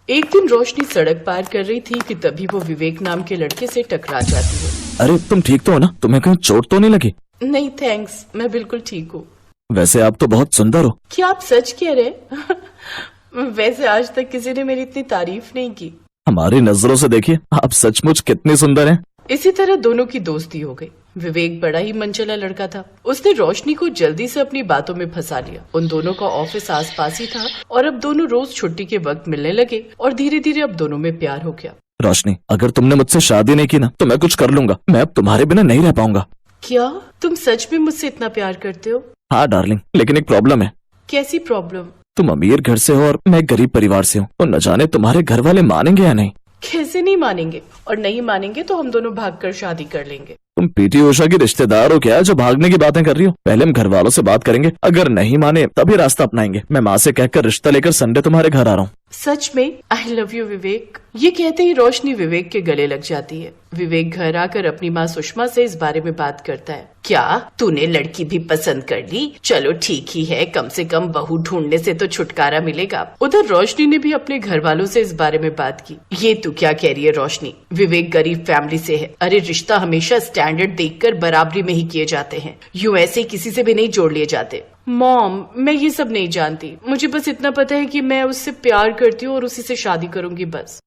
एक दिन रोशनी सड़क पार कर रही थी कि तभी वो विवेक नाम के लड़के से टकरा जाती है। अरे तुम ठीक तो हो ना? तुम्हें कहीं चोट तो नहीं लगी? नहीं थैंक्स, मैं बिल्कुल ठीक हूँ। वैसे आप तो बहुत सुंदर हो। क्या आप सच कह रहे? वैसे आज तक किसी ने मेरी इतनी तारीफ नहीं की। हमारी नजरों से देखिए, आप सचमुच कितने सुंदर हैं। इसी तरह दोनों की दोस्ती हो गई। विवेक बड़ा ही मनचला लड़का था। उसने रोशनी को जल्दी से अपनी बातों में फंसा लिया। उन दोनों का ऑफिस आसपास ही था और अब दोनों रोज छुट्टी के वक्त मिलने लगे और धीरे धीरे अब दोनों में प्यार हो गया। रोशनी, अगर तुमने मुझसे शादी नहीं की ना तो मैं कुछ कर लूंगा। मैं अब तुम्हारे बिना नहीं रह पाऊंगा। क्या तुम सच में मुझसे इतना प्यार करते हो? हाँ डार्लिंग, लेकिन एक प्रॉब्लम है। कैसी प्रॉब्लम? तुम अमीर घर से हो और मैं गरीब परिवार से हूँ, तो न जाने तुम्हारे घर वाले मानेंगे या नहीं। कैसे नहीं मानेंगे? और नहीं मानेंगे तो हम दोनों भागकर शादी कर लेंगे। तुम पीटी उषा की रिश्तेदार हो क्या जो भागने की बातें कर रही हो? पहले हम घर वालों से बात करेंगे, अगर नहीं माने तभी रास्ता अपनाएंगे। मैं माँ से कहकर रिश्ता लेकर संडे तुम्हारे घर आ रहा हूँ। सच में? आई लव यू विवेक। ये कहते ही रोशनी विवेक के गले लग जाती है। विवेक घर आकर अपनी माँ सुषमा से इस बारे में बात करता है। क्या तूने लड़की भी पसंद कर ली? चलो ठीक ही है, कम से कम बहू ढूंढने से तो छुटकारा मिलेगा। उधर रोशनी ने भी अपने घर वालों से इस बारे में बात की। ये तू क्या कह रही है रोशनी? विवेक गरीब फैमिली से है। अरे रिश्ता हमेशा स्टैंडर्ड देखकर बराबरी में ही किए जाते हैं, यूं ऐसे किसी से भी नहीं जोड़ लिए जाते। मॉम, मैं ये सब नहीं जानती। मुझे बस इतना पता है कि मैं उससे प्यार करती हूँ और उसी से शादी करूंगी बस।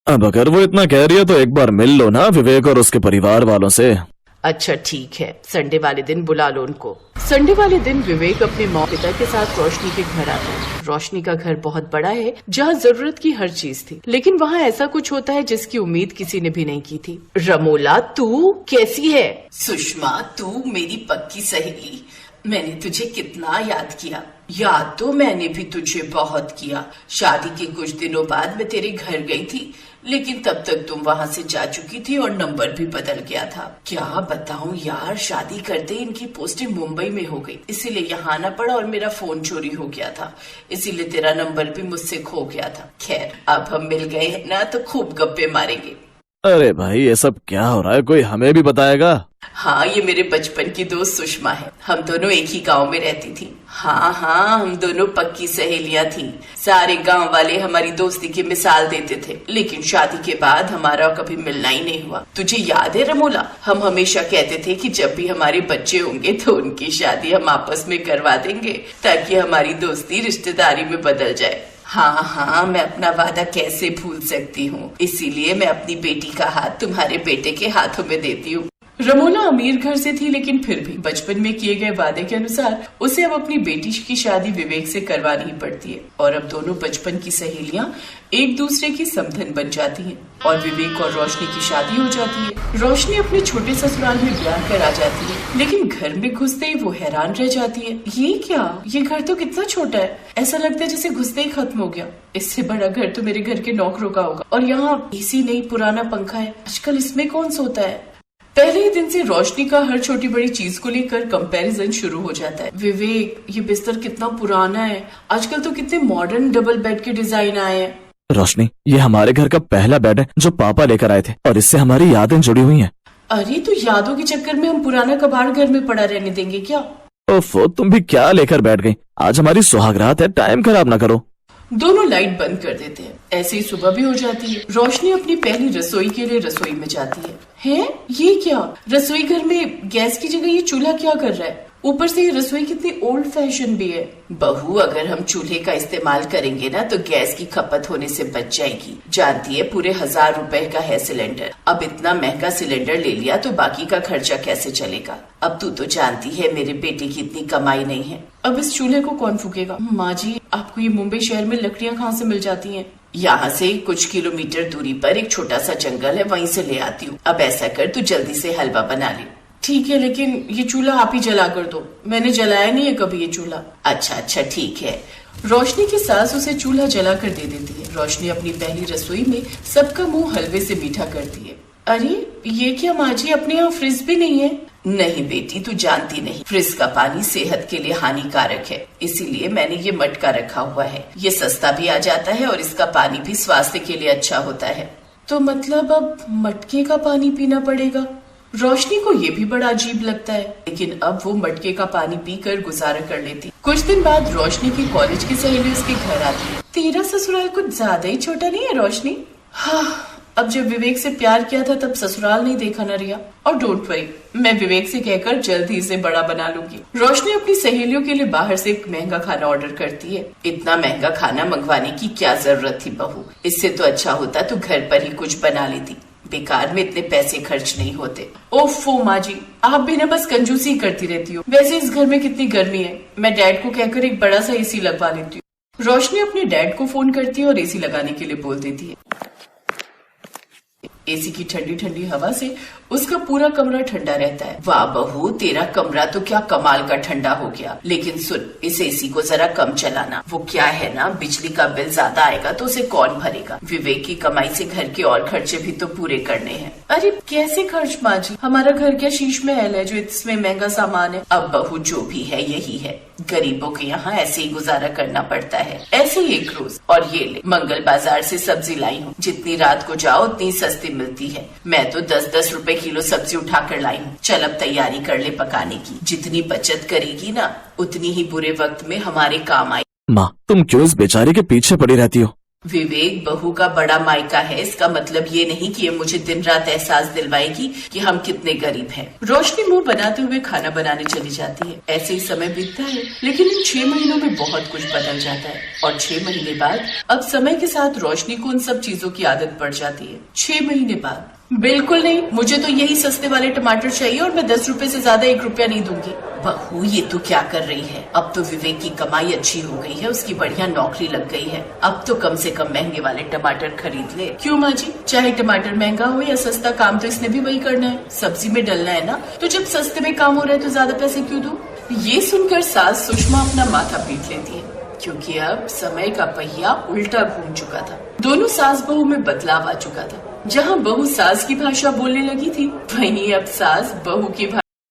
अब अगर वो इतना कह रही है तो एक बार मिल लो ना विवेक और उसके परिवार वालों से। अच्छा ठीक है, संडे वाले दिन बुला लो उनको। संडे वाले दिन विवेक अपने माँ पिता के साथ रोशनी के घर आता है। रोशनी का घर बहुत बड़ा है जहाँ जरूरत की हर चीज थी, लेकिन वहाँ ऐसा कुछ होता है जिसकी उम्मीद किसी ने भी नहीं की थी। रमोला, तू कैसी है? सुषमा, तू मेरी पक्की सहेली। मैंने तुझे कितना याद किया। याद तो मैंने भी तुझे बहुत किया। शादी के कुछ दिनों बाद मैं तेरे घर गई थी, लेकिन तब तक तुम वहाँ से जा चुकी थी और नंबर भी बदल गया था। क्या बताऊं यार, शादी करते ही इनकी पोस्टिंग मुंबई में हो गई, इसीलिए यहाँ आना पड़ा और मेरा फोन चोरी हो गया था, इसीलिए तेरा नंबर भी मुझसे खो गया था। खैर अब हम मिल गए हैं ना, तो खूब गप्पे मारेंगे। अरे भाई ये सब क्या हो रहा है? कोई हमें भी बताएगा? हाँ, ये मेरे बचपन की दोस्त सुषमा है। हम दोनों एक ही गांव में रहती थी। हाँ, हम दोनों पक्की सहेलियां थी। सारे गांव वाले हमारी दोस्ती की मिसाल देते थे, लेकिन शादी के बाद हमारा कभी मिलना ही नहीं हुआ। तुझे याद है रमोला, हम हमेशा कहते थे कि जब भी हमारे बच्चे होंगे तो उनकी शादी हम आपस में करवा देंगे, ताकि हमारी दोस्ती रिश्तेदारी में बदल जाए। हाँ, मैं अपना वादा कैसे भूल सकती हूँ। इसीलिए मैं अपनी बेटी का हाथ तुम्हारे बेटे के हाथों में देती हूँ। रमोला अमीर घर से थी, लेकिन फिर भी बचपन में किए गए वादे के अनुसार उसे अब अपनी बेटी की शादी विवेक से करवानी ही पड़ती है। और अब दोनों बचपन की सहेलियां एक दूसरे की समधन बन जाती हैं और विवेक और रोशनी की शादी हो जाती है। रोशनी अपने छोटे ससुराल में ब्याह कर आ जाती है, लेकिन घर में घुसते ही वो हैरान रह जाती है। ये क्या, ये घर तो कितना छोटा है। ऐसा लगता है जैसे घुसते ही खत्म हो गया। इससे बड़ा घर तो मेरे घर के नौकरों का होगा। और यहाँ एसी नहीं, पुराना पंखा है। आजकल इसमें कौन सोता है? पहले ही दिन से रोशनी का हर छोटी बड़ी चीज को लेकर कंपैरिजन शुरू हो जाता है। विवेक, ये बिस्तर कितना पुराना है। आजकल तो कितने मॉडर्न डबल बेड के डिजाइन आए हैं। रोशनी, ये हमारे घर का पहला बेड है जो पापा लेकर आए थे और इससे हमारी यादें जुड़ी हुई हैं। अरे तो यादों के चक्कर में हम पुराना कबाड़ घर में पड़ा रहने देंगे क्या? ओफो, तुम भी क्या लेकर बैठ गई? आज हमारी सुहागरात है, टाइम खराब ना करो। दोनों लाइट बंद कर देते हैं। ऐसे ही सुबह भी हो जाती है। रोशनी अपनी पहली रसोई के लिए रसोई में जाती है। ये क्या, रसोई घर में गैस की जगह ये चूल्हा क्या कर रहा है? ऊपर से ये रसोई कितनी ओल्ड फैशन भी है। बहू, अगर हम चूल्हे का इस्तेमाल करेंगे ना तो गैस की खपत होने से बच जाएगी। जानती है पूरे 1000 रुपए का है सिलेंडर। अब इतना महंगा सिलेंडर ले लिया तो बाकी का खर्चा कैसे चलेगा? अब तू तो जानती है मेरे बेटे की इतनी कमाई नहीं है। अब इस चूल्हे को कौन फूकेगा? माँ जी, आपको ये मुंबई शहर में लकड़ियाँ कहाँ से मिल जाती हैं? यहाँ से कुछ किलोमीटर दूरी पर एक छोटा सा जंगल है, वहीं से ले आती हूँ। अब ऐसा कर, तू जल्दी से हलवा बना ले। ठीक है, लेकिन ये चूल्हा आप ही जला कर दो। मैंने जलाया नहीं है कभी ये चूल्हा। अच्छा ठीक है। रोशनी की सास उसे चूल्हा जला कर दे देती है। रोशनी अपनी पहली रसोई में सबका मुंह हलवे से मीठा करती है। अरे ये क्या माँ जी, अपने यहाँ फ्रिज भी नहीं है? नहीं बेटी, तू जानती नहीं, फ्रिज का पानी सेहत के लिए हानिकारक है, इसीलिए मैंने ये मटका रखा हुआ है। ये सस्ता भी आ जाता है और इसका पानी भी स्वास्थ्य के लिए अच्छा होता है। तो मतलब अब मटके का पानी पीना पड़ेगा? रोशनी को ये भी बड़ा अजीब लगता है, लेकिन अब वो मटके का पानी पीकर गुजारा कर लेती। कुछ दिन बाद रोशनी की कॉलेज की सहेली उसके घर आती है। तेरा ससुराल कुछ ज्यादा ही छोटा नहीं है रोशनी? हाँ, अब जब विवेक से प्यार किया था तब ससुराल नहीं देखा ना रिया। और डोंट वरी, मैं विवेक से कहकर जल्द ही इसे बड़ा बना लूंगी। रोशनी अपनी सहेलियों के लिए बाहर से एक महंगा खाना ऑर्डर करती है। इतना महंगा खाना मंगवाने की क्या जरूरत थी बहू? इससे तो अच्छा होता तू घर पर ही कुछ बना लेती। बेकार में इतने पैसे खर्च नहीं होते। ओफो माँ जी, आप भी ना बस कंजूसी करती रहती हो। वैसे इस घर में कितनी गर्मी है, मैं डैड को कहकर एक बड़ा सा एसी लगवा लेती हूँ। रोशनी अपने डैड को फोन करती है और एसी लगाने के लिए बोल देती है। एसी की ठंडी ठंडी हवा से उसका पूरा कमरा ठंडा रहता है। वाह बहू, तेरा कमरा तो क्या कमाल का ठंडा हो गया। लेकिन सुन, इस एसी को जरा कम चलाना। वो क्या है ना, बिजली का बिल ज्यादा आएगा तो उसे कौन भरेगा? विवेक की कमाई से घर के और खर्चे भी तो पूरे करने हैं। अरे कैसे खर्च माँ जी? हमारा घर क्या शीश महल है जो इसमें महंगा सामान है? अब बहू जो भी है यही है, गरीबों के यहाँ ऐसे ही गुजारा करना पड़ता है। ऐसे ही एक रोज। और ये ले, मंगल बाजार से सब्जी लाई हूँ। जितनी रात को जाओ उतनी सस्ती मिलती है। मैं तो 10-10 रुपए किलो सब्जी उठा कर लाई हूँ। चल अब तैयारी कर ले पकाने की। जितनी बचत करेगी ना उतनी ही बुरे वक्त में हमारे काम आई। माँ, तुम क्यों इस बेचारे के पीछे पड़ी रहती हो? विवेक बहू का बड़ा मायका है, इसका मतलब ये नहीं कि ये मुझे दिन रात एहसास दिलवाएगी कि हम कितने गरीब हैं। रोशनी मुंह बनाते हुए खाना बनाने चली जाती है। ऐसे ही समय बीतता है, लेकिन इन 6 महीनों में बहुत कुछ बदल जाता है। और 6 महीने बाद अब समय के साथ रोशनी को उन सब चीजों की आदत पड़ जाती है। 6 महीने बाद, बिल्कुल नहीं, मुझे तो यही सस्ते वाले टमाटर चाहिए और मैं 10 रुपए से ज्यादा 1 रुपया नहीं दूंगी। बहू ये तो क्या कर रही है? अब तो विवेक की कमाई अच्छी हो गई है, उसकी बढ़िया नौकरी लग गई है। अब तो कम से कम महंगे वाले टमाटर खरीद ले। क्यों माँ जी? चाहे टमाटर महंगा हो या सस्ता, काम तो इसने भी वही करना है, सब्जी में डलना है ना। तो जब सस्ते में काम हो रहा है तो ज्यादा पैसे क्यों दूं? ये सुनकर सास सुषमा अपना माथा पीट लेती है, क्योंकि अब समय का पहिया उल्टा घूम चुका था। दोनों सास बहू में बदलाव आ चुका था। जहाँ बहू सास की भाषा बोलने लगी थी, वहीं अब सास बहू की